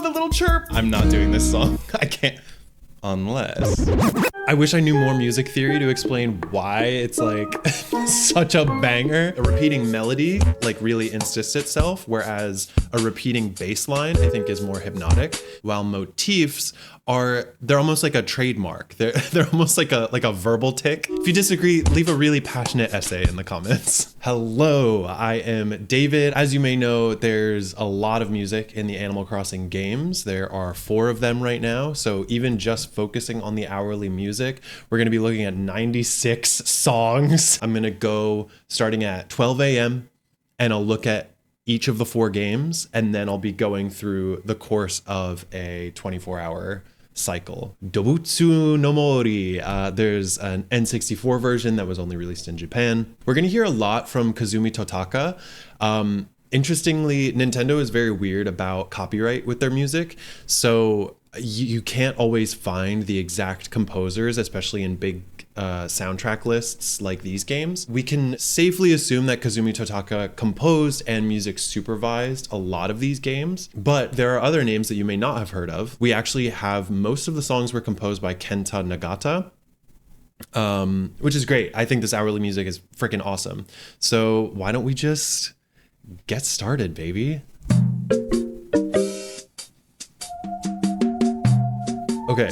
Oh, the little chirp. I'm not doing this song. I can't. Unless. I wish I knew more music theory to explain why it's like such a banger. A repeating melody like really insists itself, whereas a repeating bass line I think is more hypnotic, while motifs they're almost like a trademark. They're almost like a verbal tick. If you disagree, leave a really passionate essay in the comments. Hello, I am David. As you may know, there's a lot of music in the Animal Crossing games. There are 4 of them right now. So even just focusing on the hourly music, we're gonna be looking at 96 songs. I'm gonna go starting at 12 a.m. and I'll look at each of the 4 games, and then I'll be going through the course of a 24-hour cycle. Dobutsu no Mori. There's an N64 version that was only released in Japan. We're gonna hear a lot from Kazumi Totaka. Interestingly, Nintendo is very weird about copyright with their music, so you can't always find the exact composers, especially in big soundtrack lists like these games. We can safely assume that Kazumi Totaka composed and music supervised a lot of these games, but there are other names that you may not have heard of. We actually have most of the songs were composed by Kenta Nagata, which is great. I think this hourly music is freaking awesome. So why don't we just get started, baby? Okay.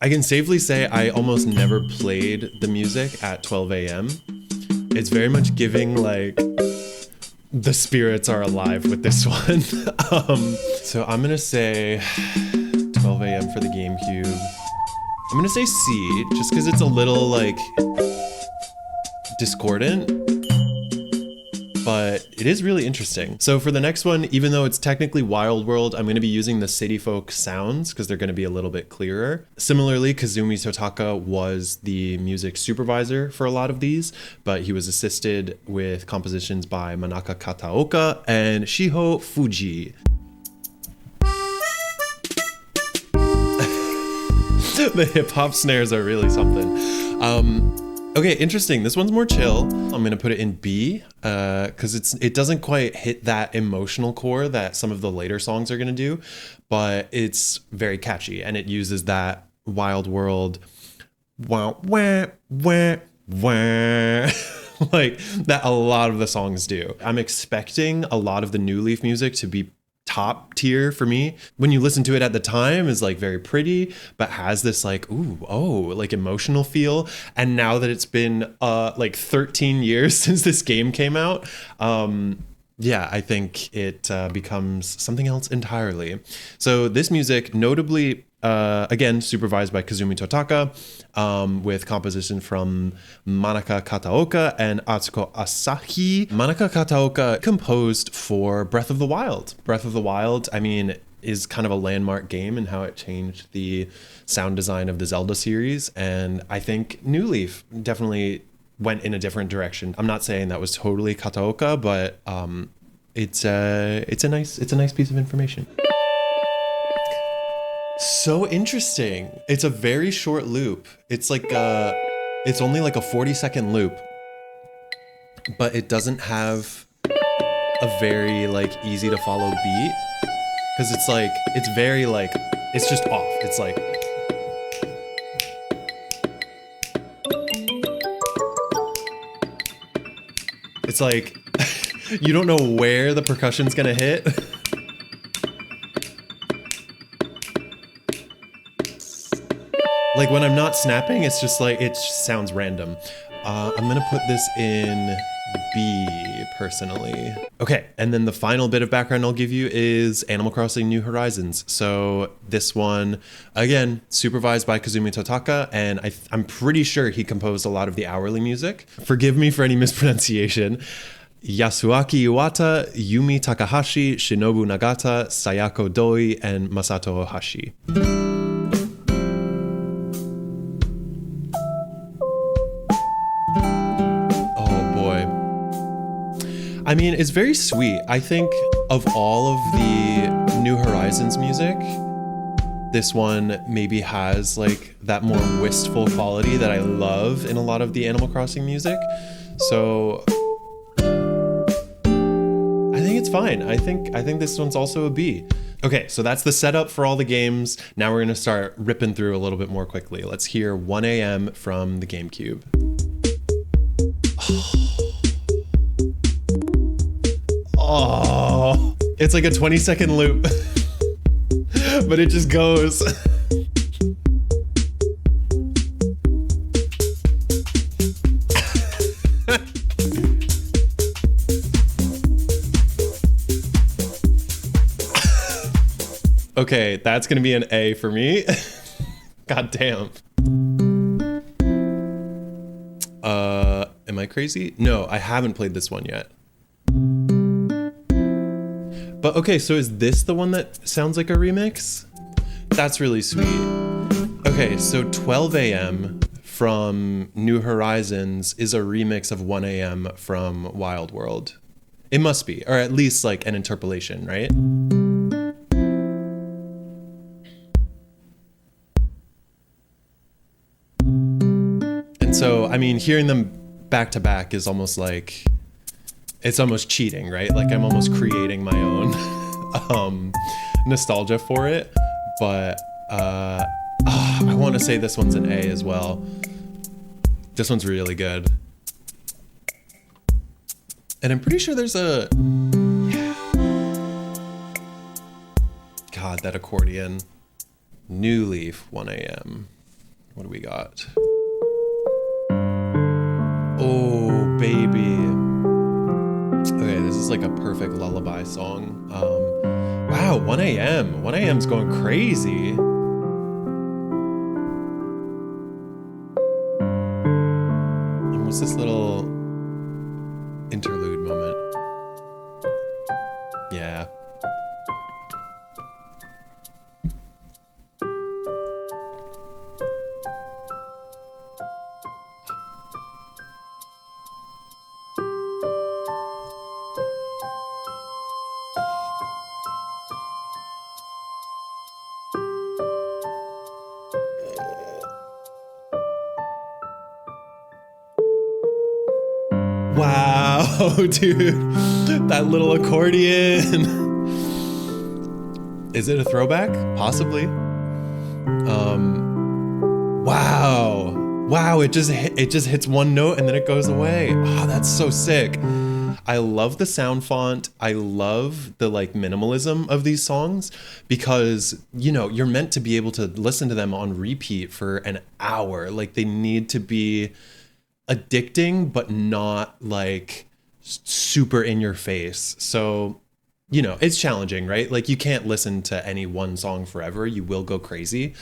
I can safely say I almost never played the music at 12 a.m. It's very much giving like the spirits are alive with this one. So I'm gonna say 12 a.m. for the GameCube. I'm gonna say C, just because it's a little like discordant, but it is really interesting. So for the next one, even though it's technically Wild World, I'm going to be using the City Folk sounds because they're going to be a little bit clearer. Similarly, Kazumi Totaka was the music supervisor for a lot of these, but he was assisted with compositions by Manaka Kataoka and Shiho Fuji. The hip-hop snares are really something. Okay, interesting. This one's more chill. I'm gonna put it in B because it doesn't quite hit that emotional core that some of the later songs are gonna do, but it's very catchy and it uses that Wild World wah, wah, wah, wah, like that a lot of the songs do. I'm expecting a lot of the New Leaf music to be top tier for me. When you listen to it at the time is like very pretty, but has this like, ooh, oh, like emotional feel. And now that it's been like 13 years since this game came out, yeah, I think it becomes something else entirely. So this music, notably, again, supervised by Kazumi Totaka, with composition from Manaka Kataoka and Atsuko Asahi. Manaka Kataoka composed for Breath of the Wild. Breath of the Wild, I mean, is kind of a landmark game in how it changed the sound design of the Zelda series. And I think New Leaf definitely went in a different direction. I'm not saying that was totally Kataoka, but it's a nice piece of information. So interesting. It's a very short loop. It's like it's only like a 40-second loop, but it doesn't have a very like easy to follow beat because it's very like it's just off. It's like you don't know where the percussion's gonna hit. Like when I'm not snapping, it's just like, it just sounds random. I'm gonna put this in B personally. Okay, and then the final bit of background I'll give you is Animal Crossing New Horizons. So this one, again, supervised by Kazumi Totaka, and I'm pretty sure he composed a lot of the hourly music. Forgive me for any mispronunciation. Yasuaki Iwata, Yumi Takahashi, Shinobu Nagata, Sayako Doi, and Masato Ohashi. I mean, it's very sweet. I think of all of the New Horizons music, this one maybe has like that more wistful quality that I love in a lot of the Animal Crossing music. So fine. I think this one's also a B. Okay, so that's the setup for all the games. Now we're gonna start ripping through a little bit more quickly. Let's hear 1 a.m. from the GameCube. Oh, it's like a 20-second loop, but it just goes. Okay, that's gonna be an A for me. God damn. Am I crazy? No, I haven't played this one yet. But okay, so is this the one that sounds like a remix? That's really sweet. Okay, so 12 a.m. from New Horizons is a remix of 1 a.m. from Wild World. It must be, or at least like an interpolation, right? And so, I mean, hearing them back to back is almost like, it's almost cheating, right? Like I'm almost creating my own nostalgia for it. But I want to say this one's an A as well. This one's really good. And I'm pretty sure there's a, yeah. God, that accordion. New Leaf, 1 a.m. What do we got? Oh, baby. Okay, this is like a perfect lullaby song. Wow, 1 a.m. 1 a.m.'s going crazy. And what's this little interlude moment? Yeah. Wow, dude, that little accordion. Is it a throwback? Possibly. Wow, it just hits one note and then it goes away. Oh, that's so sick. I love the sound font. I love the like minimalism of these songs because, you know, you're meant to be able to listen to them on repeat for an hour. Like they need to be addicting, but not like super in your face. So, you know, it's challenging, right? Like you can't listen to any one song forever. You will go crazy.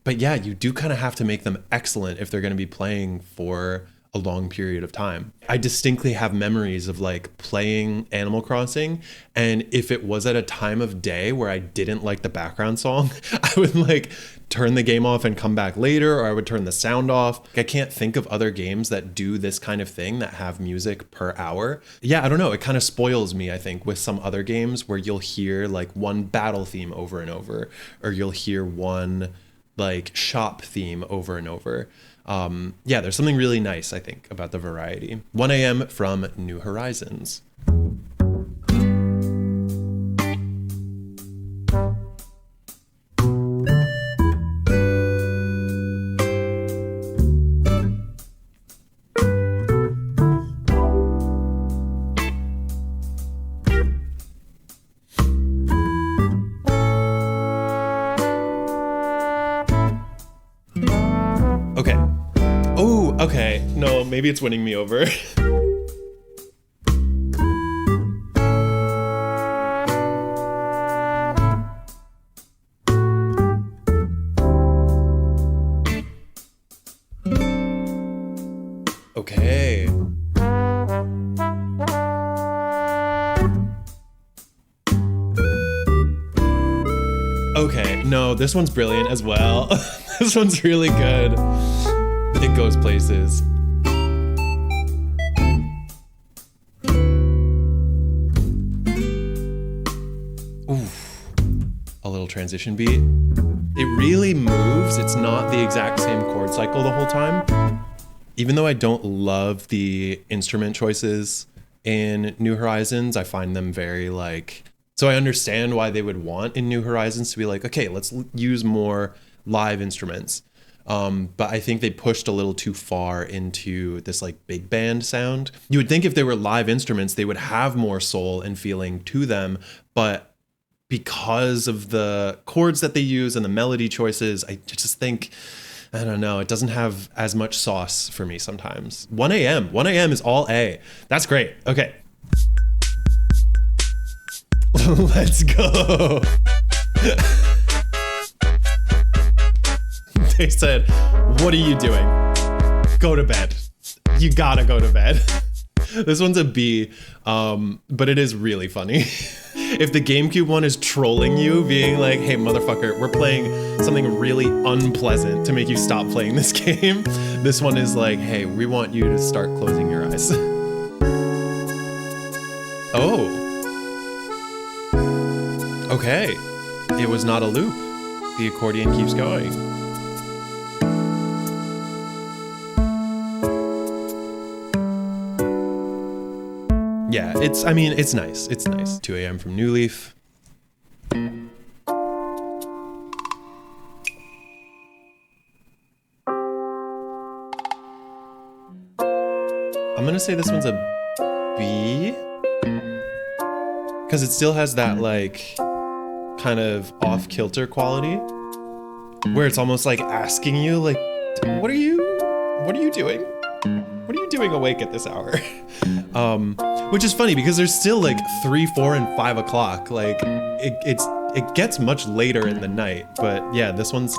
But yeah, you do kind of have to make them excellent if they're going to be playing for a long period of time. I distinctly have memories of like playing Animal Crossing, and if it was at a time of day where I didn't like the background song, I would like turn the game off and come back later, or I would turn the sound off. I can't think of other games that do this kind of thing that have music per hour. Yeah, I don't know. It kind of spoils me, I think, with some other games where you'll hear like one battle theme over and over, or you'll hear one like shop theme over and over. Yeah, there's something really nice, I think, about the variety. 1 a.m. from New Horizons. Okay, no, maybe it's winning me over. Okay. Okay, no, this one's brilliant as well. This one's really good. It goes places. Oof. A little transition beat. It really moves. It's not the exact same chord cycle the whole time. Even though I don't love the instrument choices in New Horizons. I find them very like, so I understand why they would want in New Horizons to be like, okay, let's use more live instruments. But I think they pushed a little too far into this like big band sound. You would think if they were live instruments, they would have more soul and feeling to them. But because of the chords that they use and the melody choices, I just think, I don't know, it doesn't have as much sauce for me sometimes. 1 a.m. 1 a.m. is all A. That's great. Okay. Let's go. They said, what are you doing? Go to bed. You gotta go to bed. This one's a B, but it is really funny. If the GameCube one is trolling you, being like, hey, motherfucker, we're playing something really unpleasant to make you stop playing this game. This one is like, hey, we want you to start closing your eyes. Oh. Okay. It was not a loop. The accordion keeps going. Yeah, it's nice. It's nice. 2 a.m. from New Leaf. I'm gonna say this one's a B. Because it still has that like kind of off-kilter quality where it's almost like asking you like, what are you doing? What are you doing awake at this hour? Which is funny because there's still like 3, 4, and 5 o'clock. Like it gets much later in the night, but yeah, this one's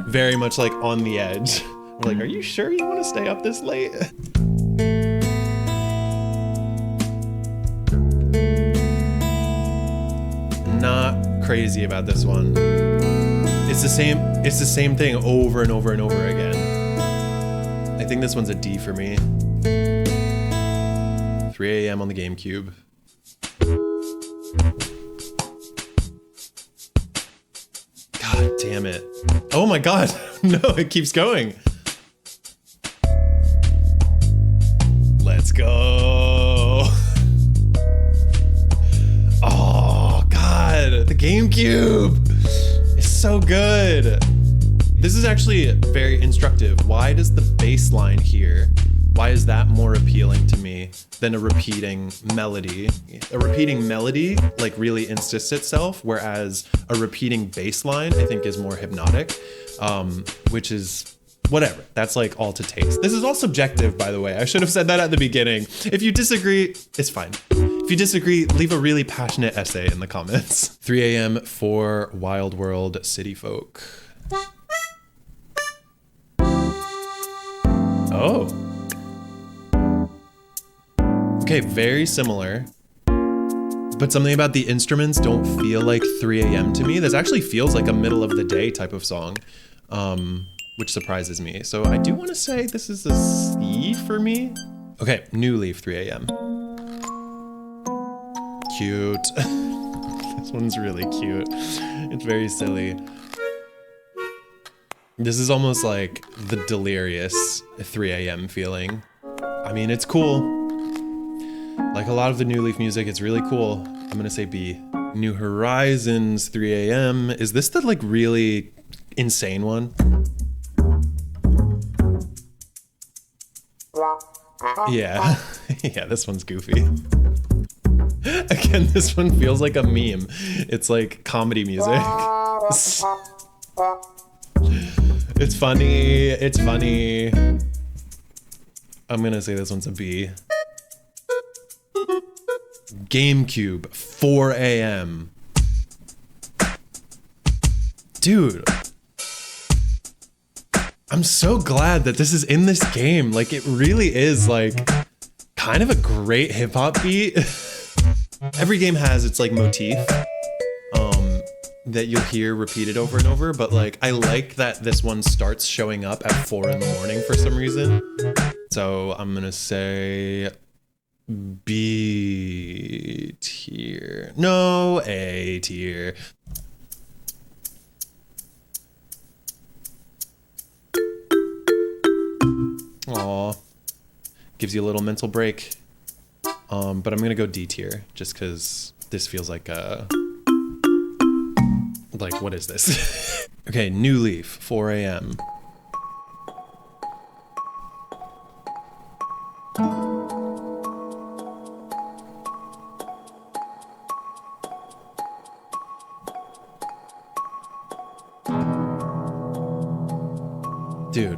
very much like on the edge. I'm like, are you sure you want to stay up this late? Not crazy about this one. It's the same thing over and over and over again. I think this one's a D for me. 3 a.m. on the GameCube. God damn it. Oh my god. No, it keeps going. Let's go. Oh god, the GameCube is so good. This is actually very instructive. Why does the bass line here, why is that more appealing to me than a repeating melody? A repeating melody like really insists itself, whereas a repeating bass line I think is more hypnotic, which is whatever. That's like all to taste. This is all subjective, by the way. I should have said that at the beginning. If you disagree, it's fine. If you disagree, leave a really passionate essay in the comments. 3 a.m. for Wild World City Folk. Oh. Okay, very similar. But something about the instruments don't feel like 3 a.m. to me. This actually feels like a middle of the day type of song, which surprises me. So I do want to say this is a C for me. Okay, New Leaf, 3 a.m. Cute. This one's really cute. It's very silly. This is almost like the delirious 3 a.m. feeling. I mean, it's cool. Like a lot of the New Leaf music, it's really cool. I'm gonna say B. New Horizons, 3 a.m. Is this the like really insane one? Yeah, yeah, this one's goofy. Again, this one feels like a meme. It's like comedy music. It's funny, it's funny. I'm gonna say this one's a B. GameCube, 4 a.m. Dude. I'm so glad that this is in this game. Like, it really is like kind of a great hip hop beat. Every game has its like motif that you'll hear repeated over and over, but like I like that this one starts showing up at 4 in the morning for some reason. So I'm gonna say B tier. No, A tier. Aw. Gives you a little mental break But I'm gonna go D tier just because this feels like what is this? Okay, New Leaf, 4 a.m. Dude.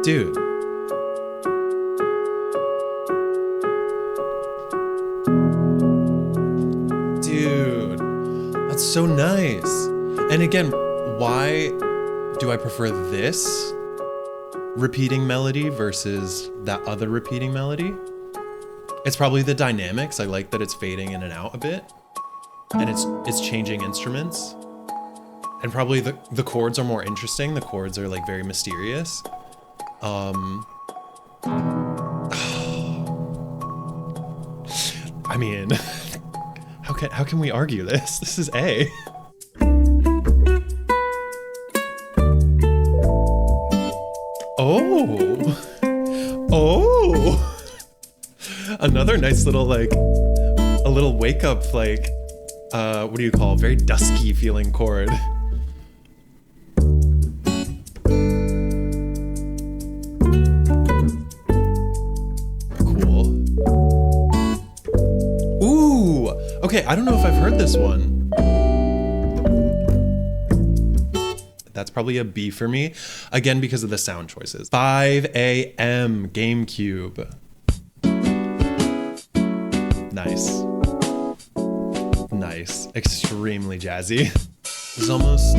Dude. Dude. That's so nice. And again, why do I prefer this repeating melody versus that other repeating melody? It's probably the dynamics. I like that it's fading in and out a bit, and it's changing instruments, and probably the chords are more interesting. The chords are like very mysterious. I mean, how can we argue this? This is A. Oh. Another nice little, like, a little wake up, like, what do you call, very dusky feeling chord. Cool. Ooh, okay, I don't know if I've heard this one. That's probably a B for me, again, because of the sound choices. 5 a.m. GameCube. Nice. Nice. Extremely jazzy. This is almost...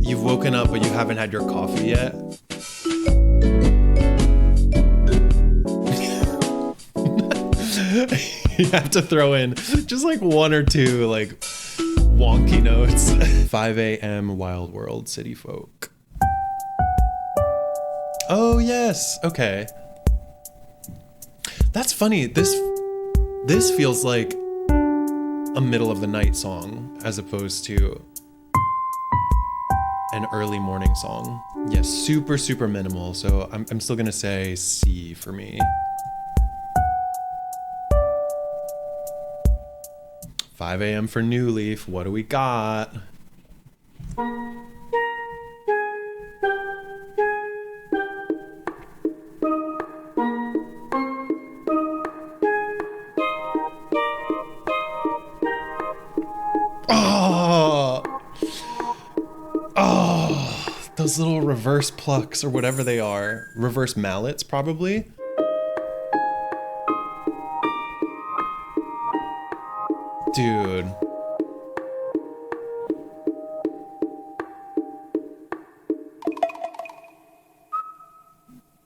You've woken up, but you haven't had your coffee yet. You have to throw in just like one or two like wonky notes. 5 a.m. Wild World City Folk. Oh, yes. Okay. That's funny. This feels like a middle of the night song as opposed to an early morning song. Yes, super, super minimal. So I'm still gonna say C for me. 5 a.m. for New Leaf. What do we got? Those little reverse plucks or whatever they are. Reverse mallets, probably. Dude.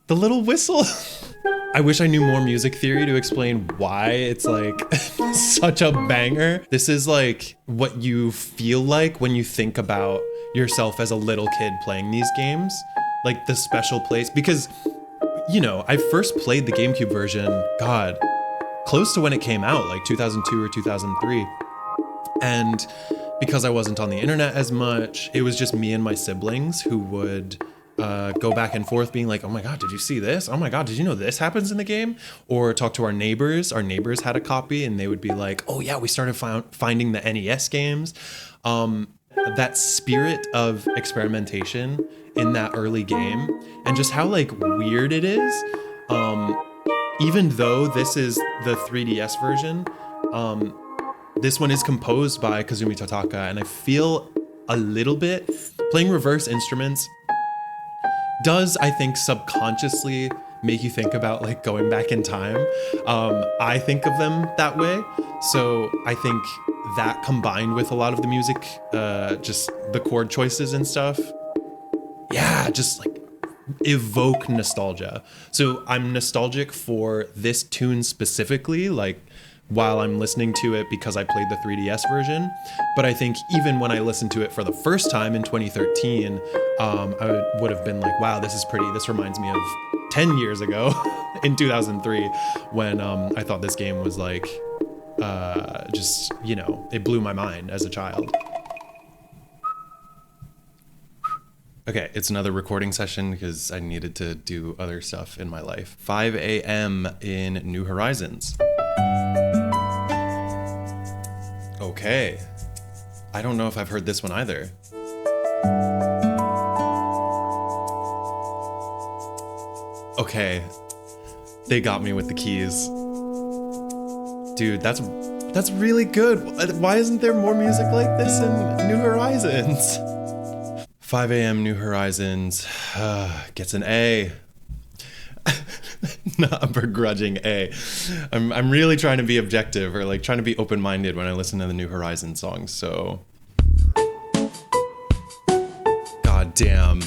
The little whistle. I wish I knew more music theory to explain why it's like such a banger. This is like what you feel like when you think about yourself as a little kid playing these games, like the special place, because, you know, I first played the GameCube version, God, close to when it came out, like 2002 or 2003. And because I wasn't on the internet as much, it was just me and my siblings who would go back and forth being like, oh my God, did you see this? Oh my God, did you know this happens in the game? Or talk to our neighbors. Our neighbors had a copy and they would be like, oh yeah, we started finding the NES games. That spirit of experimentation in that early game and just how like weird it is. Even though this is the 3DS version, this one is composed by Kazumi Totaka, and I feel a little bit playing reverse instruments does, I think, subconsciously make you think about like going back in time. I think of them that way. So I think that combined with a lot of the music, just the chord choices and stuff, yeah, just like evoke nostalgia. So I'm nostalgic for this tune specifically, like while I'm listening to it because I played the 3DS version. But I think even when I listened to it for the first time in 2013, I would have been like, wow, this is pretty. This reminds me of 10 years ago in 2003 when I thought this game was like, just, you know, it blew my mind as a child. Okay, it's another recording session because I needed to do other stuff in my life. 5 a.m. in New Horizons. Okay. I don't know if I've heard this one either. Okay. They got me with the keys. Dude, that's really good. Why isn't there more music like this in New Horizons? 5 a.m. New Horizons gets an A. Not a begrudging A. I'm really trying to be objective, or like trying to be open-minded when I listen to the New Horizons songs, so. God damn.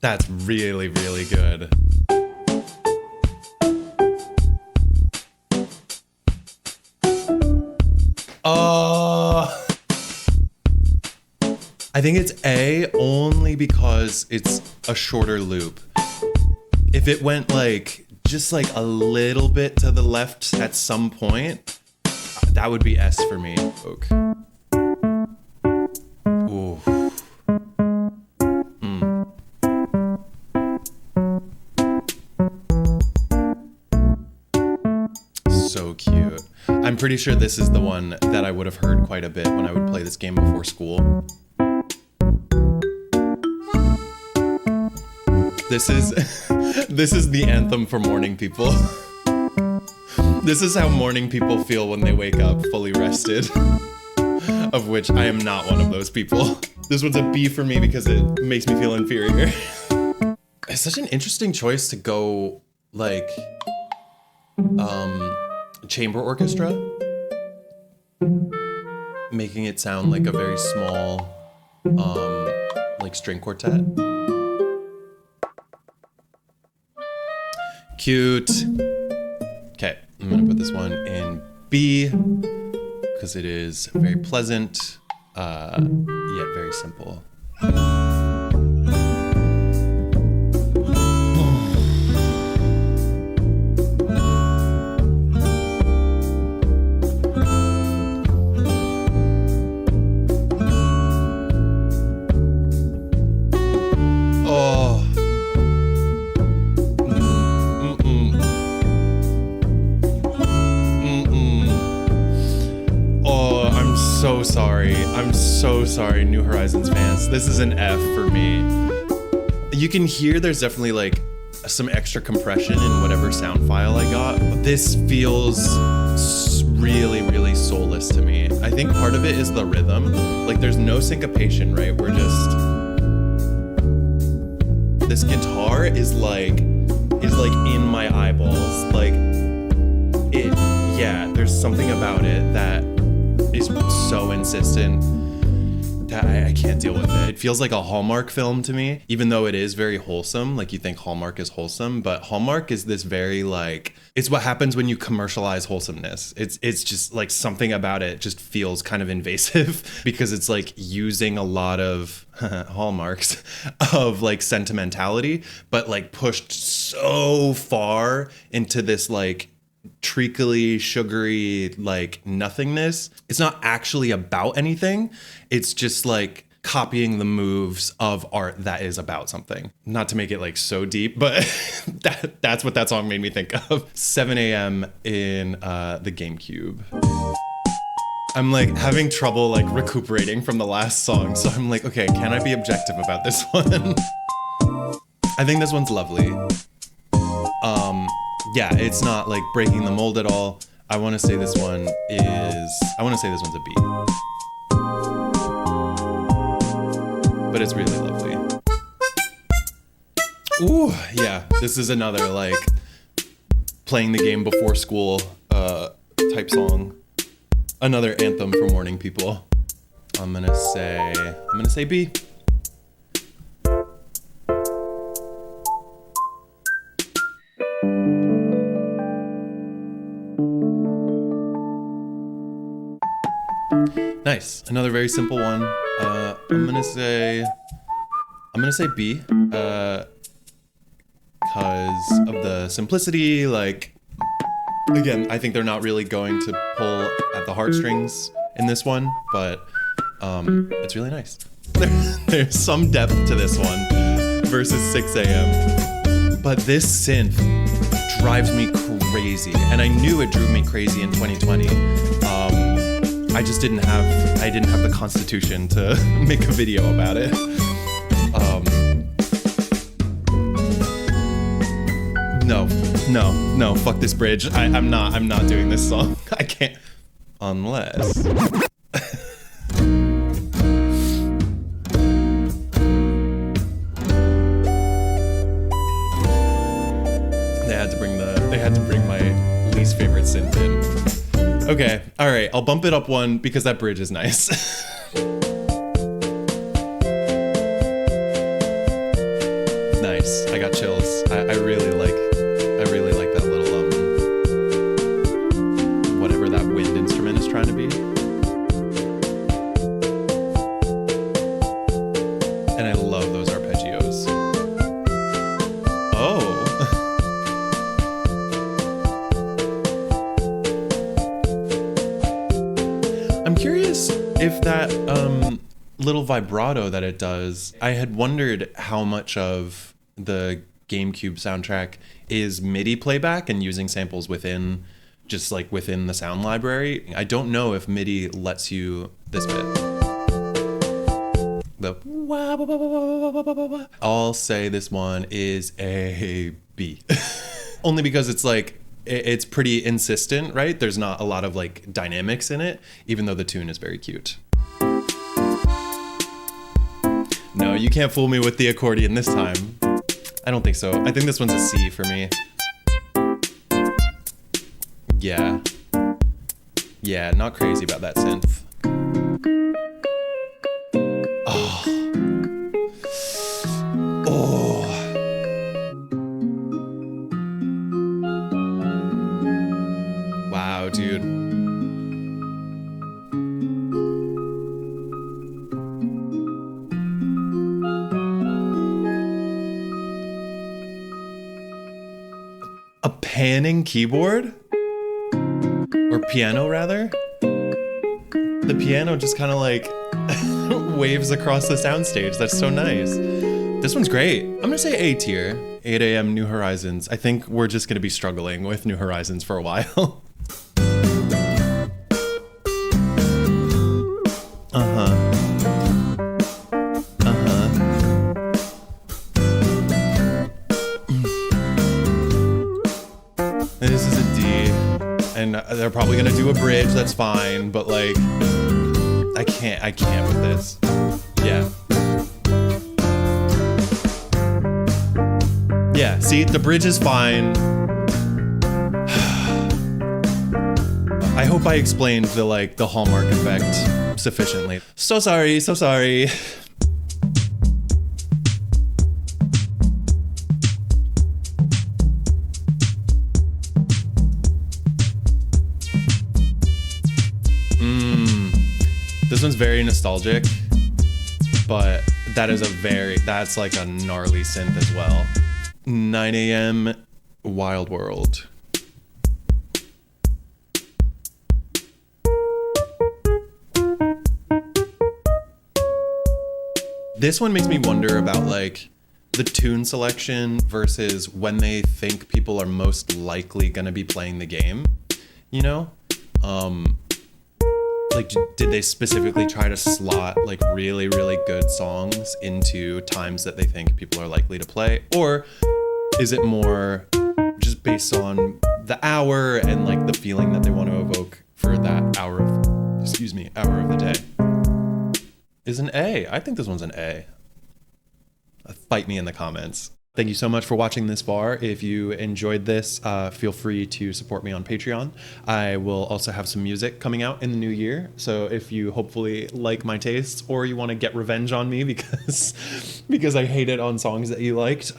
That's really, really good. I think it's A only because it's a shorter loop. If it went like, just like a little bit to the left at some point, that would be S for me. Okay. Ooh. So cute. I'm pretty sure this is the one that I would have heard quite a bit when I would play this game before school. This is the anthem for morning people. This is how morning people feel when they wake up fully rested. Of which I am not one of those people. This one's a B for me because it makes me feel inferior. It's such an interesting choice to go like chamber orchestra, making it sound like a very small like string quartet. Cute. Okay, I'm gonna put this one in B because it is very pleasant, yet very simple. I'm so sorry, New Horizons fans. This is an F for me. You can hear there's definitely like some extra compression in whatever sound file I got, but this feels really, really soulless to me. I think part of it is the rhythm. Like there's no syncopation, right? We're just... This guitar is like in my eyeballs. Like it, yeah, there's something about it that is so insistent that I can't deal with it. It feels like a Hallmark film to me, even though it is very wholesome. Like you think Hallmark is wholesome, but Hallmark is this very like, it's what happens when you commercialize wholesomeness. It's just like something about it just feels kind of invasive because it's like using a lot of hallmarks of like sentimentality, but like pushed so far into this like treacly, sugary, like nothingness. It's not actually about anything. It's just like copying the moves of art that is about something. Not to make it like so deep, but that's what that song made me think of. 7 a.m. in the GameCube. I'm like having trouble like recuperating from the last song, so I'm like, okay, can I be objective about this one? I think this one's lovely. Yeah, it's not like breaking the mold at all. I want to say this one's a B. But it's really lovely. Ooh, yeah, this is another like playing the game before school type song. Another anthem for morning people. I'm gonna say B. Nice. Another very simple one. I'm gonna say B, because of the simplicity. Like, Again, I think they're not really going to pull at the heartstrings in this one, but it's really nice. There's some depth to this one versus 6 a.m. But this synth drives me crazy, and I knew it drove me crazy in 2020. I just didn't have the constitution to make a video about it. No, fuck this bridge. I'm not doing this song. I can't, unless. They had to bring my least favorite synth in. Okay, all right, I'll bump it up one because that bridge is nice. Nice, I got chills. I really like that little whatever that wind instrument is trying to be. And I love those arpeggios. Oh. I'm curious if that little vibrato that it does, I had wondered how much of the GameCube soundtrack is MIDI playback and using samples within the sound library. I don't know if MIDI lets you this bit. I'll say this one is a B. Only because it's pretty insistent, right? There's not a lot of dynamics in it, even though the tune is very cute. No, you can't fool me with the accordion this time. I don't think so. I think this one's a C for me. Yeah. Yeah, not crazy about that synth. Oh. Oh. Wow, dude. A panning keyboard? Or piano, rather? The piano just kind of waves across the soundstage. That's so nice. This one's great. I'm gonna say A tier. 8 a.m. New Horizons. I think we're just gonna be struggling with New Horizons for a while. This is a D, and they're probably gonna do a bridge, that's fine, but I can't with this. Yeah. Yeah, see, the bridge is fine. I hope I explained the hallmark effect sufficiently. So sorry. This one's very nostalgic, but that's a gnarly synth as well. 9 a.m. Wild World. This one makes me wonder about the tune selection versus when they think people are most likely gonna be playing the game, you know? Did they specifically try to slot really, really good songs into times that they think people are likely to play? Or is it more just based on the hour and the feeling that they want to evoke for that hour of the day? Is an A. I think this one's an A. Fight me in the comments. Thank you so much for watching this far. If you enjoyed this, feel free to support me on Patreon. I will also have some music coming out in the new year. So if you hopefully like my tastes or you want to get revenge on me because I hated on songs that you liked,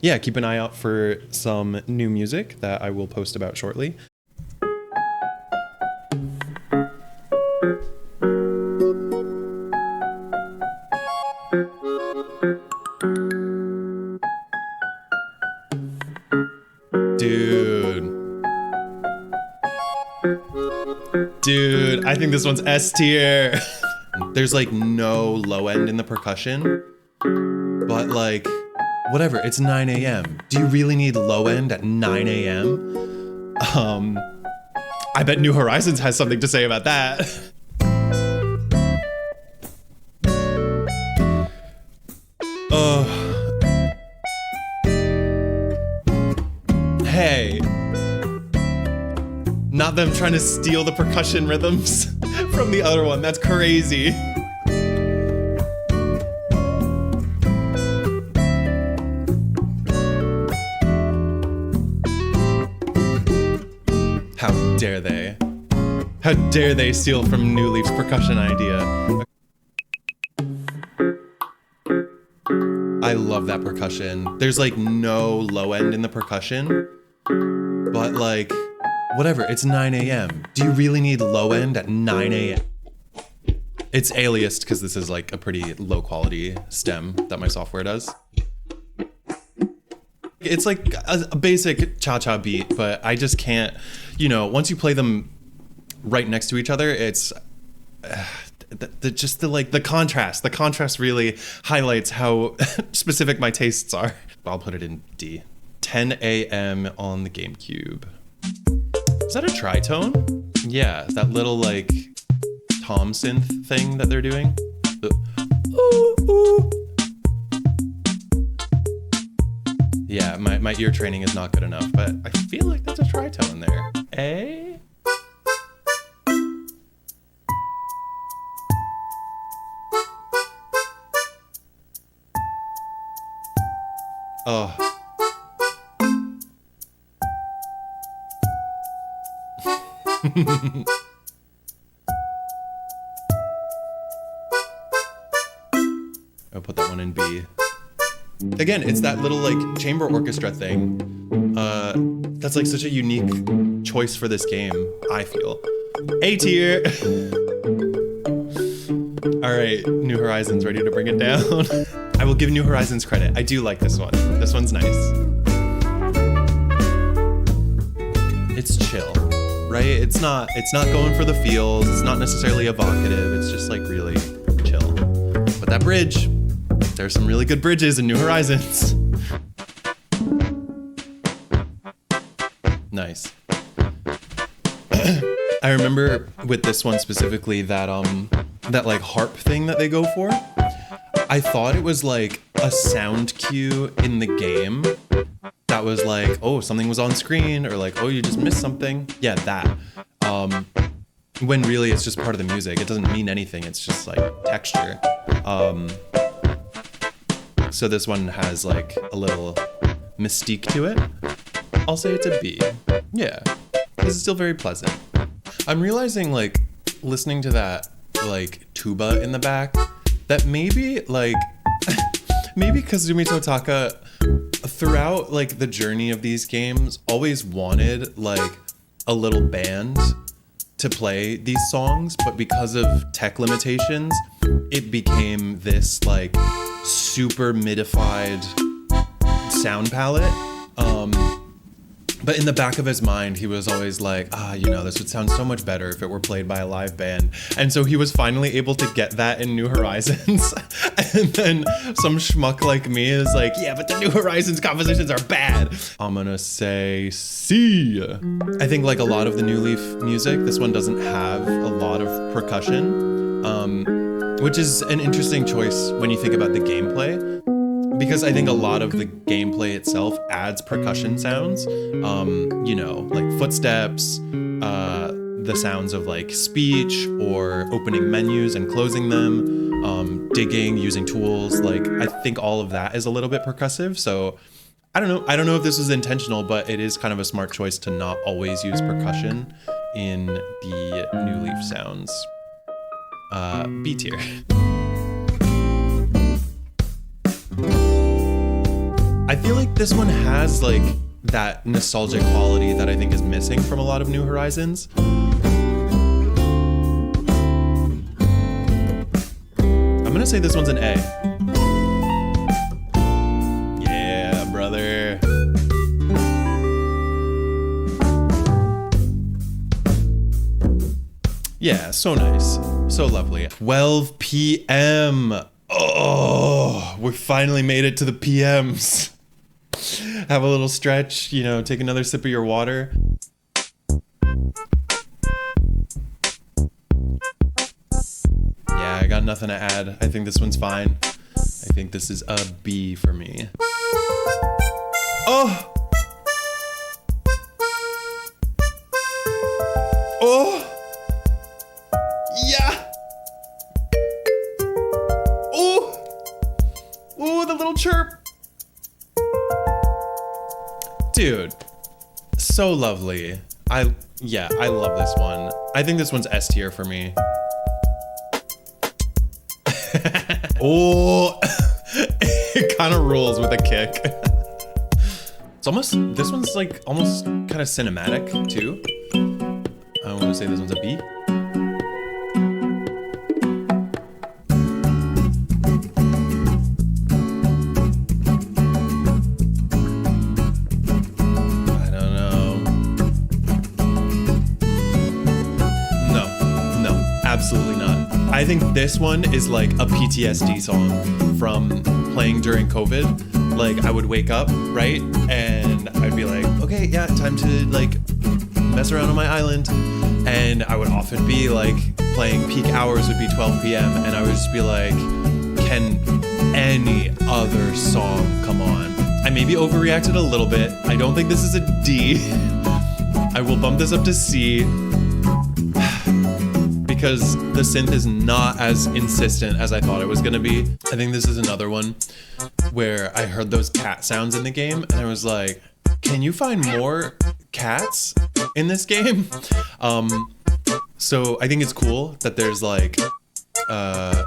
yeah, keep an eye out for some new music that I will post about shortly. Dude. Dude, I think this one's S tier. There's like no low end in the percussion, but like, whatever, it's 9 a.m. Do you really need low end at 9 a.m.? I bet New Horizons has something to say about that. Hey. Not them trying to steal the percussion rhythms from the other one. That's crazy. How dare they? How dare they steal from New Leaf's percussion idea? I love that percussion. There's like no low end in the percussion, but like, whatever, it's 9 a.m. Do you really need low end at 9 a.m.? It's aliased because this is like a pretty low quality stem that my software does. It's like a basic cha-cha beat, but I just can't, you know, once you play them right next to each other, it's just the contrast. The contrast really highlights how specific my tastes are. I'll put it in D. 10 a.m. on the GameCube. Is that a tritone? Yeah, that little like tom synth thing that they're doing. Ooh, ooh. Yeah, my ear training is not good enough, but I feel like that's a tritone there. A? Oh. I'll put that one in B. Again, it's that little like chamber orchestra thing. That's like such a unique choice for this game, I feel. A tier. All right, New Horizons, ready to bring it down? I will give New Horizons credit. I do like this one. This one's nice. It's chill, right? It's not going for the feels. It's not necessarily evocative. It's just like really chill. But that bridge, there's some really good bridges in New Horizons. Nice. I remember with this one specifically that that like harp thing that they go for. I thought it was like a sound cue in the game that was like, oh, something was on screen, or like, oh, you just missed something. Yeah, that. When really it's just part of the music. It doesn't mean anything. It's just like texture. So this one has like a little mystique to it. I'll say it's a B. Yeah, this is still very pleasant. I'm realizing like listening to that like tuba in the back, that maybe like maybe Kazumi Totaka throughout like the journey of these games always wanted like a little band to play these songs, but because of tech limitations, it became this like super midified sound palette. But in the back of his mind, he was always like, you know, this would sound so much better if it were played by a live band. And so he was finally able to get that in New Horizons. And then some schmuck like me is like, yeah, but the New Horizons compositions are bad. I'm gonna say C. I think like a lot of the New Leaf music, this one doesn't have a lot of percussion, which is an interesting choice when you think about the gameplay. Because I think a lot of the gameplay itself adds percussion sounds, you know, like footsteps, the sounds of like speech or opening menus and closing them, digging, using tools. Like, I think all of that is a little bit percussive. So I don't know. I don't know if this was intentional, but it is kind of a smart choice to not always use percussion in the New Leaf sounds. B tier. I feel like this one has like that nostalgic quality that I think is missing from a lot of New Horizons. I'm gonna say this one's an A. Yeah, brother. Yeah, so nice. So lovely. 12 p.m. Oh, we finally made it to the PMs. Have a little stretch, you know, take another sip of your water. Yeah, I got nothing to add. I think this one's fine. I think this is a B for me. Oh! Oh! Yeah! Oh! Oh, the little chirp! Dude, so lovely. I love this one. I think this one's S tier for me. Oh, it kind of rules with a kick. This one's like almost kind of cinematic too. I want to say this one's a B. I don't know. No, absolutely not. I think this one is like a PTSD song from playing during COVID. Like I would wake up, right? And I'd be like, okay, yeah, time to like mess around on my island. And I would often be like playing peak hours would be 12 p.m. And I would just be like, can any other song come on? I maybe overreacted a little bit. I don't think this is a D. I will bump this up to C. Because the synth is not as insistent as I thought it was gonna be. I think this is another one where I heard those cat sounds in the game and I was like, can you find more cats in this game? So I think it's cool that there's like a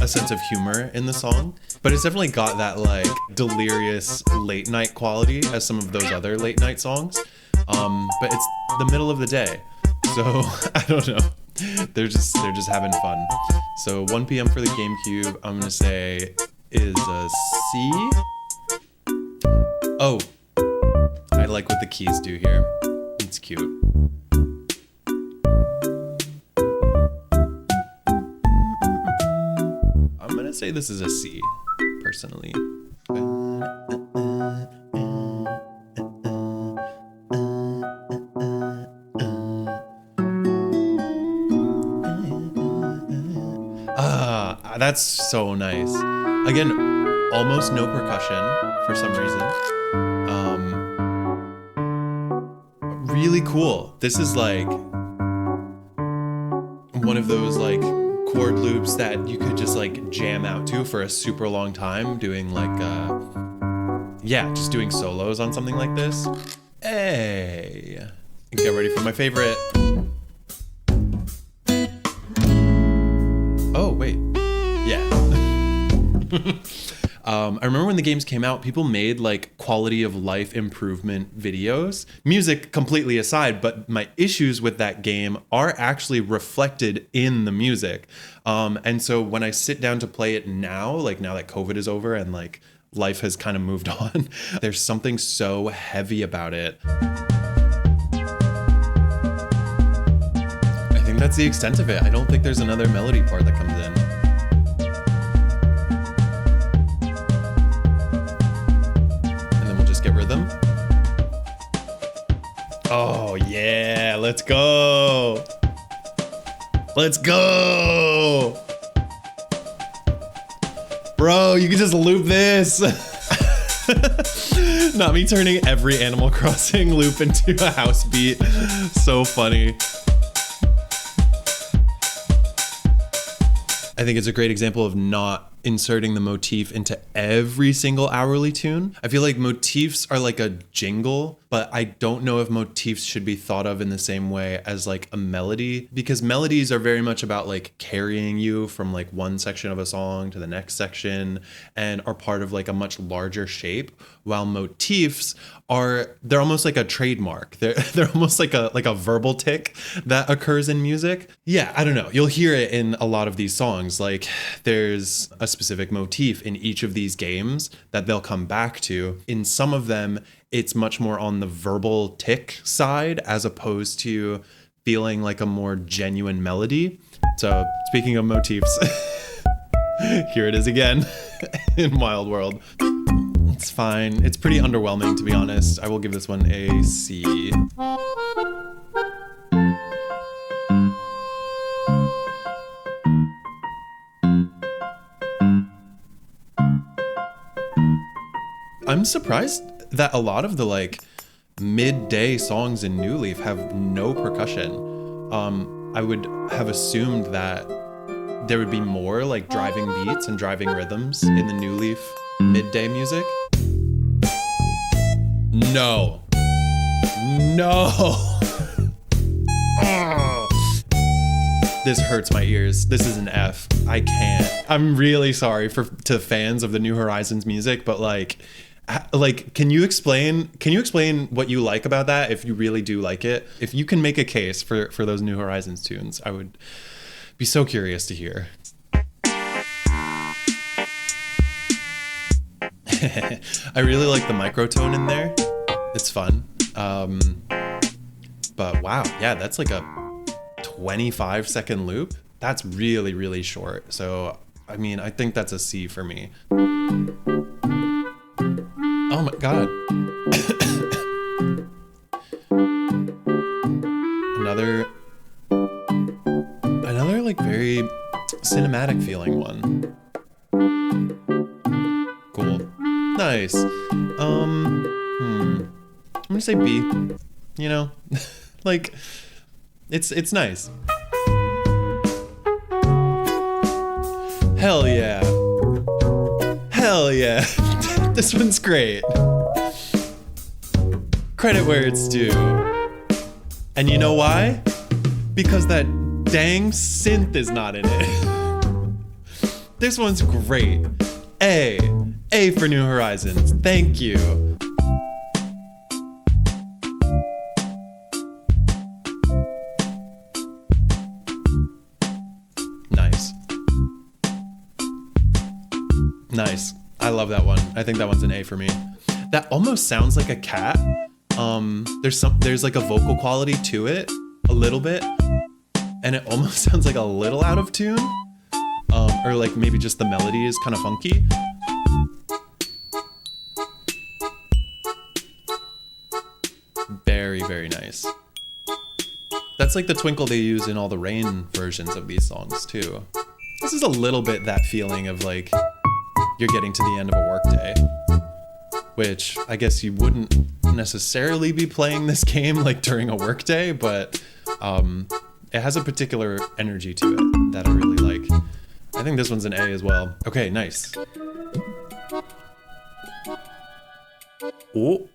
sense of humor in the song, but it's definitely got that like delirious late night quality as some of those other late night songs. But it's the middle of the day, so I don't know. They're just having fun. So 1 p.m. for the GameCube, I'm gonna say is a C. Oh, I like what the keys do here. It's cute. I'm gonna say this is a C, personally. That's so nice. Again, almost no percussion for some reason. Really cool. This is like one of those like chord loops that you could just like jam out to for a super long time, doing like just doing solos on something like this. Hey, get ready for my favorite. Oh wait. Yeah. I remember when the games came out, people made like quality of life improvement videos, music completely aside, but my issues with that game are actually reflected in the music. And so when I sit down to play it now, like now that COVID is over and like life has kind of moved on, there's something so heavy about it. I think that's the extent of it. I don't think there's another melody part that comes in. Get rhythm. Oh yeah, let's go. Let's go. Bro, you can just loop this. Not me turning every Animal Crossing loop into a house beat. So funny. I think it's a great example of not inserting the motif into every single hourly tune. I feel like motifs are like a jingle, but I don't know if motifs should be thought of in the same way as like a melody, because melodies are very much about like carrying you from like one section of a song to the next section and are part of like a much larger shape, while motifs they're almost like a trademark. They're almost like a verbal tick that occurs in music. Yeah, I don't know. You'll hear it in a lot of these songs. Like there's a specific motif in each of these games that they'll come back to. In some of them, it's much more on the verbal tick side as opposed to feeling like a more genuine melody. So speaking of motifs, here it is again in Wild World. It's fine. It's pretty underwhelming, to be honest. I will give this one a C. I'm surprised that a lot of the like midday songs in New Leaf have no percussion. I would have assumed that there would be more like driving beats and driving rhythms in the New Leaf midday music. No. This hurts my ears. This is an F. I can't. I'm really sorry to fans of the New Horizons music, but like can you explain what you like about that if you really do like it? If you can make a case for those New Horizons tunes, I would be so curious to hear. I really like the microtone in there. It's fun. But wow, yeah, that's like a 25-second loop. That's really, really short. So, I mean, I think that's a C for me. Oh my God. Another like very cinematic feeling one. Cool. Nice. I'm gonna say B. You know, like it's nice. Hell yeah. Hell yeah. This one's great. Credit where it's due. And you know why? Because that dang synth is not in it. This one's great. A for New Horizons. Thank you. Nice. I love that one. I think that one's an A for me. That almost sounds like a cat. There's like a vocal quality to it, a little bit, and it almost sounds like a little out of tune, or like maybe just the melody is kind of funky. Very, very nice. That's like the twinkle they use in all the Rain versions of these songs too. This is a little bit that feeling of like you're getting to the end of a workday, which I guess you wouldn't necessarily be playing this game like during a workday, but it has a particular energy to it that I really like. I think this one's an A as well. Okay, nice. Oh,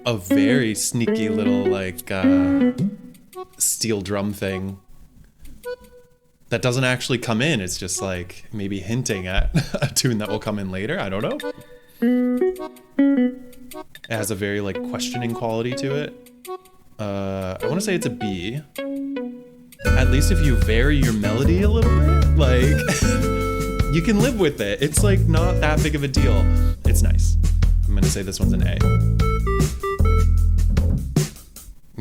a very sneaky little like steel drum thing that doesn't actually come in. It's just like maybe hinting at a tune that will come in later. I don't know. It has a very like questioning quality to it. I want to say it's a B. At least if you vary your melody a little bit, like you can live with it. It's like not that big of a deal. It's nice. I'm gonna say this one's an A.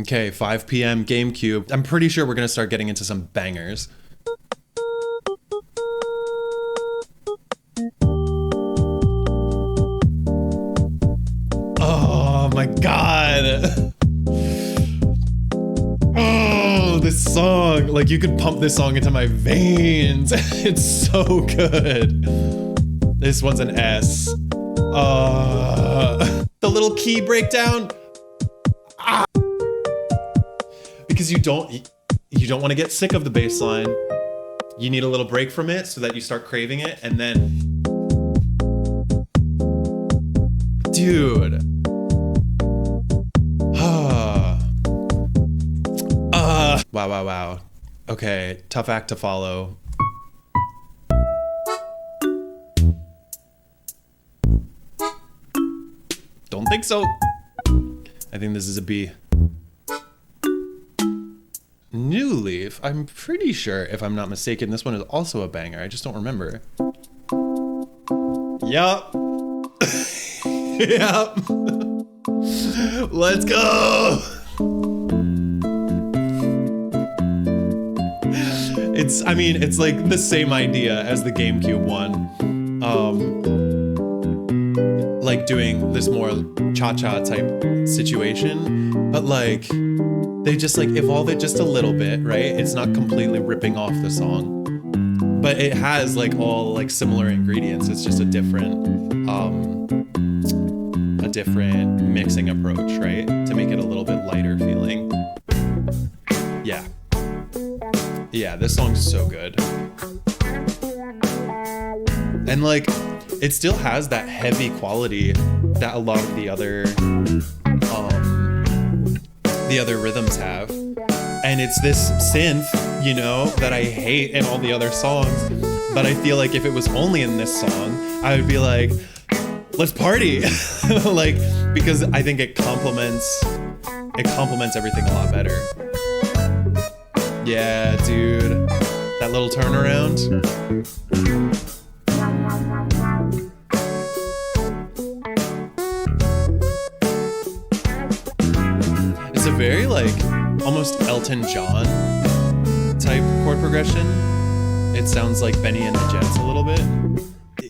Okay, 5 p.m. GameCube. I'm pretty sure we're gonna start getting into some bangers. Oh my God. Oh, this song. Like you could pump this song into my veins. It's so good. This one's an S. The little key breakdown. Because you don't want to get sick of the bass line. You need a little break from it so that you start craving it, and then dude. Wow. Okay, tough act to follow. Don't think so. I think this is a B. New Leaf, I'm pretty sure, if I'm not mistaken, this one is also a banger. I just don't remember. Yup. Yup. Let's go. I mean, it's like the same idea as the GameCube one. Like doing this more cha-cha type situation, but like they just like evolve it just a little bit, right? It's not completely ripping off the song, but it has like all like similar ingredients. It's just a different mixing approach, right? To make it a little bit lighter feeling. Yeah. Yeah, this song's so good. And like, it still has that heavy quality that a lot of the other rhythms have. And it's this synth, you know, that I hate in all the other songs. But I feel like if it was only in this song, I would be like, let's party. Like, because I think it complements everything a lot better. Yeah, dude. That little turnaround. It's a very like almost Elton John type chord progression. It sounds like Benny and the Jets a little bit.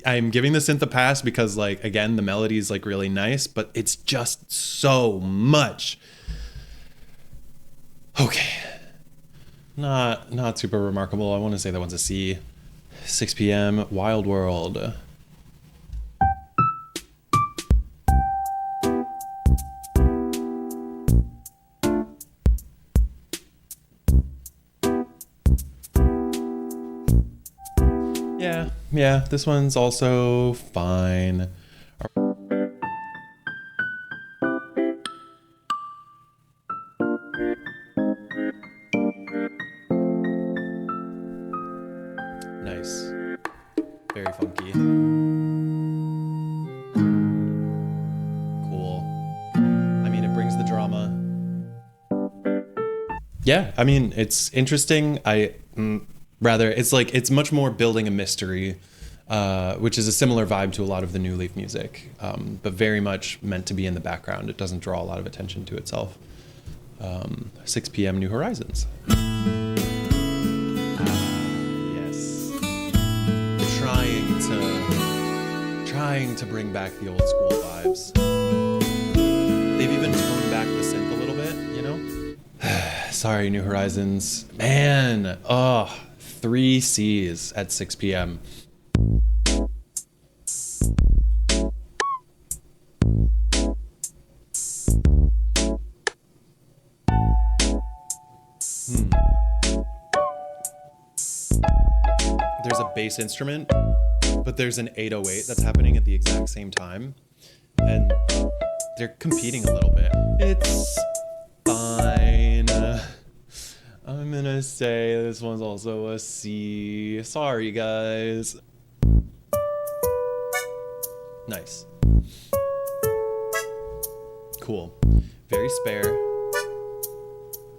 I'm giving the synth a pass because like, again, the melody is like really nice, but it's just so much. Okay. Not super remarkable. I want to say that one's a C. 6 p.m. Wild World. Yeah, this one's also fine. Nice. Very funky. Cool. I mean, it brings the drama. Yeah, I mean, it's interesting. It's much more building a mystery, which is a similar vibe to a lot of the New Leaf music, but very much meant to be in the background. It doesn't draw a lot of attention to itself. 6 p.m. New Horizons. Yes. Trying to bring back the old school vibes. They've even toned back the synth a little bit, you know? Sorry, New Horizons. Man, 3 C's at 6 p.m. There's a bass instrument, but there's an 808 that's happening at the exact same time, and they're competing a little bit. It's fine. I'm gonna say this one's also a C. Sorry, guys. Nice. Cool. Very spare.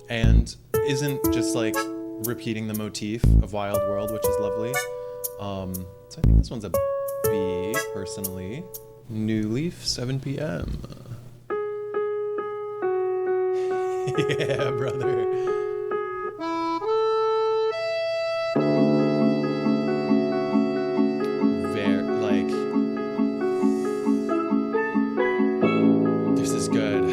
And isn't just like repeating the motif of Wild World, which is lovely. So I think this one's a B, personally. New Leaf, 7 p.m. Yeah, brother. This is good.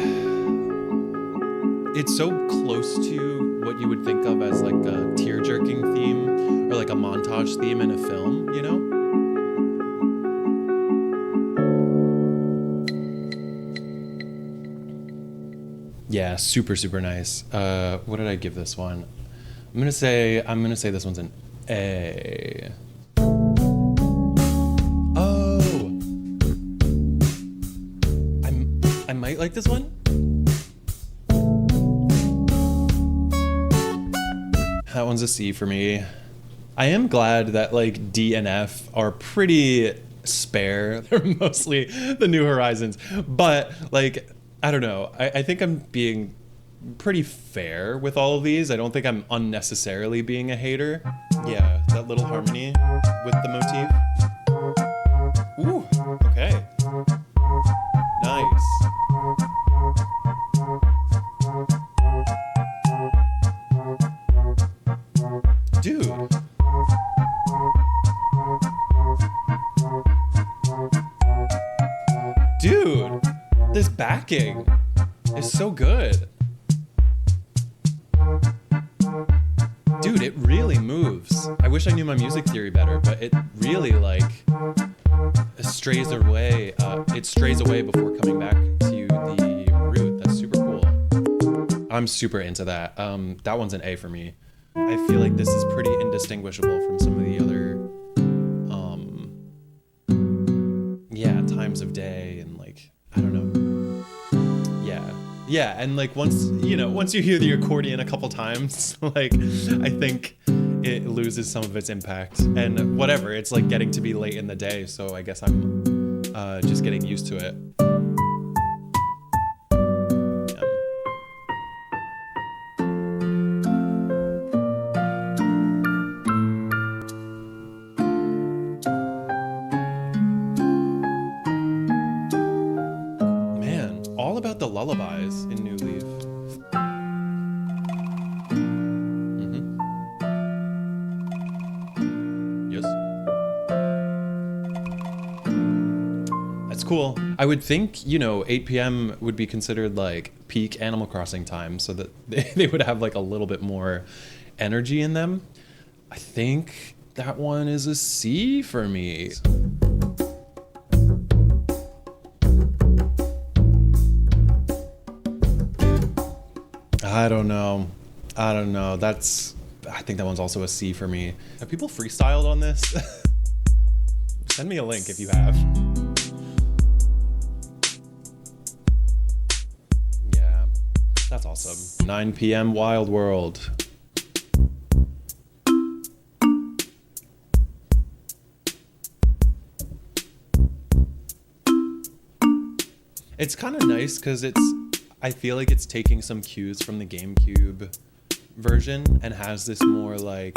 It's so close to what you would think of as like a tear-jerking theme or like a montage theme in a film, you know? Yeah, super, super nice. What did I give this one? I'm gonna say this one's an A. Oh, I might like this one. That one's a C for me. I am glad that like D and F are pretty spare. They're mostly the New Horizons, but like, I don't know. I think I'm being pretty fair with all of these. I don't think I'm unnecessarily being a hater. Yeah, that little harmony with the motif. Ooh, okay. Nice. Dude. backing is so good. Dude, it really moves. I wish I knew my music theory better, but it really like strays away. It strays away before coming back to the root. That's super cool. I'm super into that. That one's an A for me. I feel like this is pretty indistinguishable from some of the other, times of day and like, I don't know. Yeah, and like once you hear the accordion a couple times, like I think it loses some of its impact. And whatever, it's like getting to be late in the day, so I guess I'm just getting used to it. Man, all about the lullabies in New Leaf. Cool. I would think, 8 p.m. would be considered like peak Animal Crossing time, so that they would have like a little bit more energy in them. I think that one is a C for me. I don't know. I think that one's also a C for me. Have people freestyled on this? Send me a link if you have. That's awesome. 9 p.m. Wild World. It's kind of nice because I feel like it's taking some cues from the GameCube version and has this more like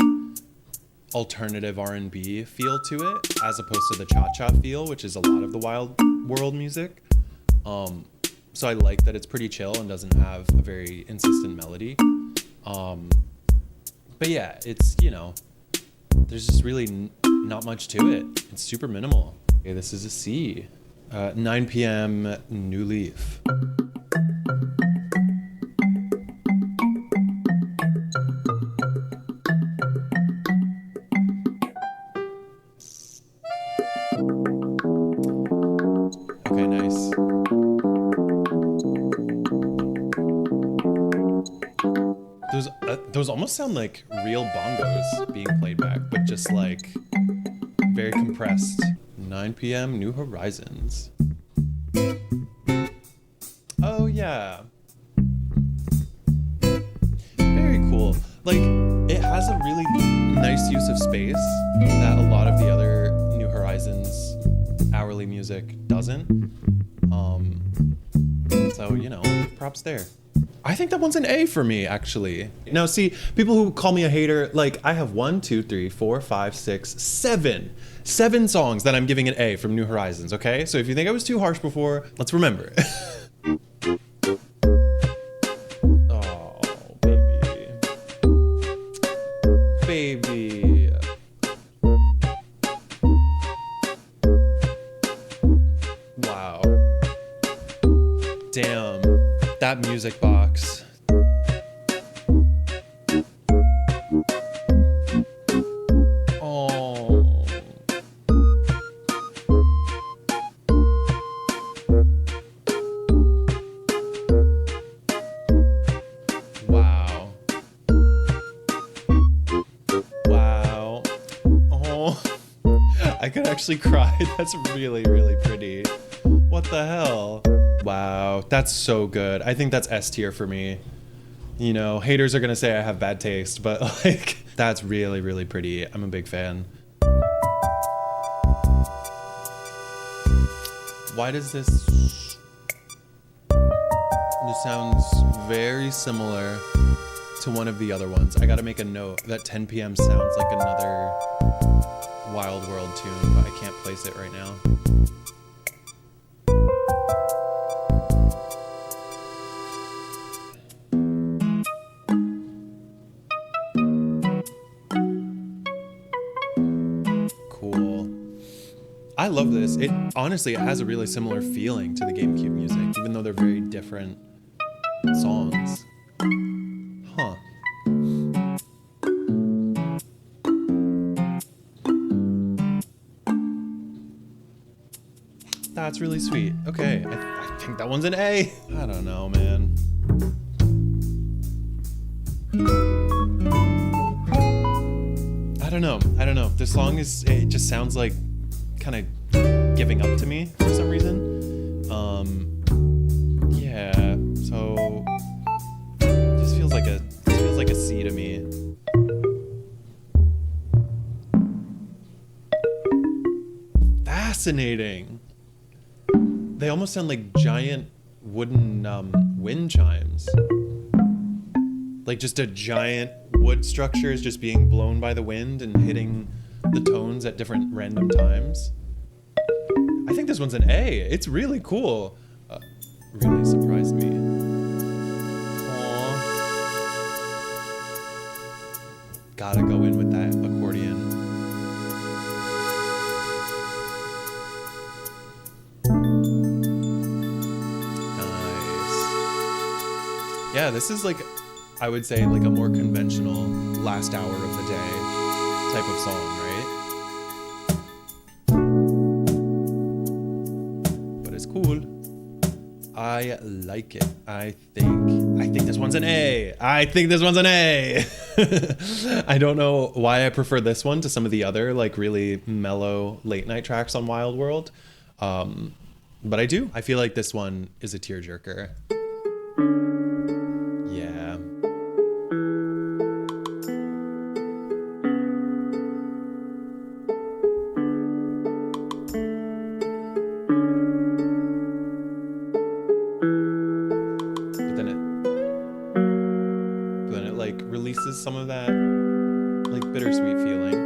alternative R&B feel to it, as opposed to the cha-cha feel, which is a lot of the Wild World music. So I like that it's pretty chill and doesn't have a very insistent melody. But yeah, it's, there's just really not much to it. It's super minimal. Okay, this is a C. 9 p.m. New Leaf. Okay, nice. Those almost sound like real bongos being played back, but just like very compressed. 9 p.m. New Horizons. Oh yeah. Very cool. Like, it has a really nice use of space that a lot of the other New Horizons hourly music doesn't. So, props there. I think that one's an A for me, actually. Now, see, people who call me a hater, like, I have 1, 2, 3, 4, 5, 6, 7. 7 songs that I'm giving an A from New Horizons, okay? So if you think I was too harsh before, let's remember. Oh, baby. Baby. Wow. Damn. That music box. Oh. Wow. Wow. Oh. I could actually cry. That's really, really pretty. What the hell? Wow, that's so good. I think that's S tier for me. Haters are gonna say I have bad taste, but like, that's really, really pretty. I'm a big fan. Why does this sounds very similar to one of the other ones. I gotta make a note that 10 p.m. sounds like another Wild World tune, but I can't place it right now. I love this. It honestly, it has a really similar feeling to the GameCube music, even though they're very different songs. Huh. That's really sweet. Okay, I think that one's an A. I don't know, man. I don't know. This song it just sounds like kind of giving up to me for some reason. Yeah, so it just feels like a C to me. Fascinating. They almost sound like giant wooden wind chimes. Like just a giant wood structure is just being blown by the wind and hitting the tones at different random times. I think this one's an A. It's really cool. Really surprised me. Aww. Gotta go in with that accordion. Nice. Yeah, this is like, I would say, like a more conventional last hour of the day type of song, right? But it's cool. I like it. I think this one's an A. I think this one's an A. I don't know why I prefer this one to some of the other like really mellow late night tracks on Wild World. But I do. I feel like this one is a tearjerker. Yeah. But then it like releases some of that like bittersweet feeling,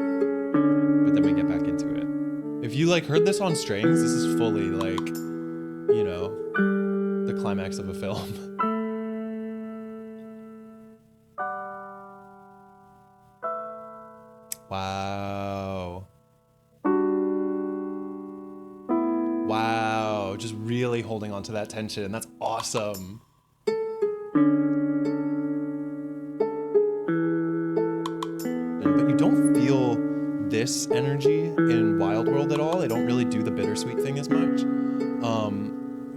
but then we get back into it. If you like heard this on strings, this is fully like, you know, the climax of a film. Wow. Wow, just really holding on to that tension. That's awesome. But you don't feel this energy in Wild World at all. They don't really do the bittersweet thing as much.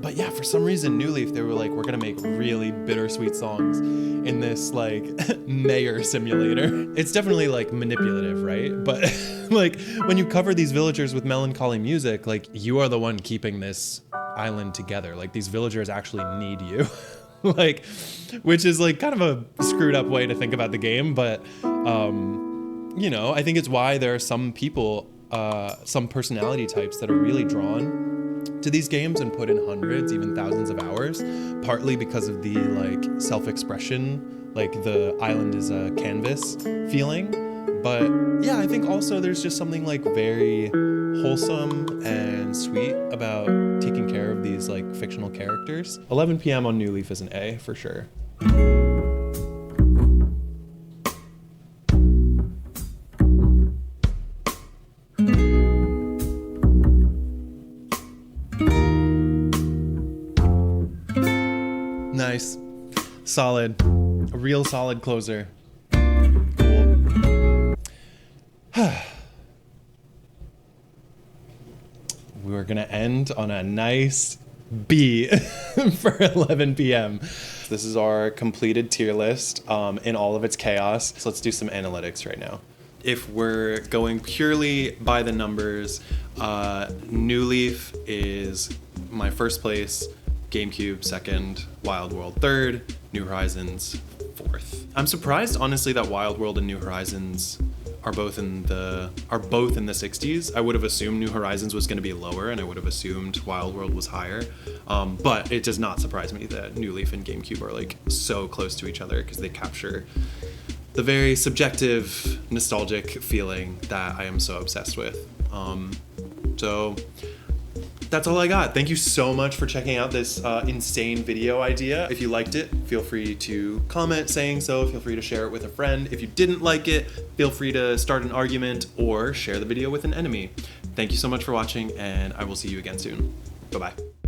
But yeah, for some reason, New Leaf, they were like, we're gonna make really bittersweet songs in this like mayor simulator. It's definitely like manipulative, right? But like when you cover these villagers with melancholy music, like you are the one keeping this island together. Like these villagers actually need you. Like, which is like kind of a screwed up way to think about the game, but you know, I think it's why there are some people, some personality types that are really drawn to these games and put in hundreds, even thousands of hours, partly because of the like self-expression, like the island is a canvas feeling. But yeah, I think also there's just something like very wholesome and sweet about taking care of these like fictional characters. 11 p.m. on New Leaf is an A for sure. Nice. Solid. A real solid closer. Cool. We're gonna end on a nice B for 11 p.m. This is our completed tier list in all of its chaos. So let's do some analytics right now. If we're going purely by the numbers, New Leaf is my first place, GameCube second, Wild World third, New Horizons fourth. I'm surprised honestly that Wild World and New Horizons are both in the 60s. I would have assumed New Horizons was going to be lower, and I would have assumed Wild World was higher. But it does not surprise me that New Leaf and GameCube are like so close to each other because they capture the very subjective, nostalgic feeling that I am so obsessed with. So that's all I got. Thank you so much for checking out this insane video idea. If you liked it, feel free to comment saying so. Feel free to share it with a friend. If you didn't like it, feel free to start an argument or share the video with an enemy. Thank you so much for watching, and I will see you again soon. Bye-bye.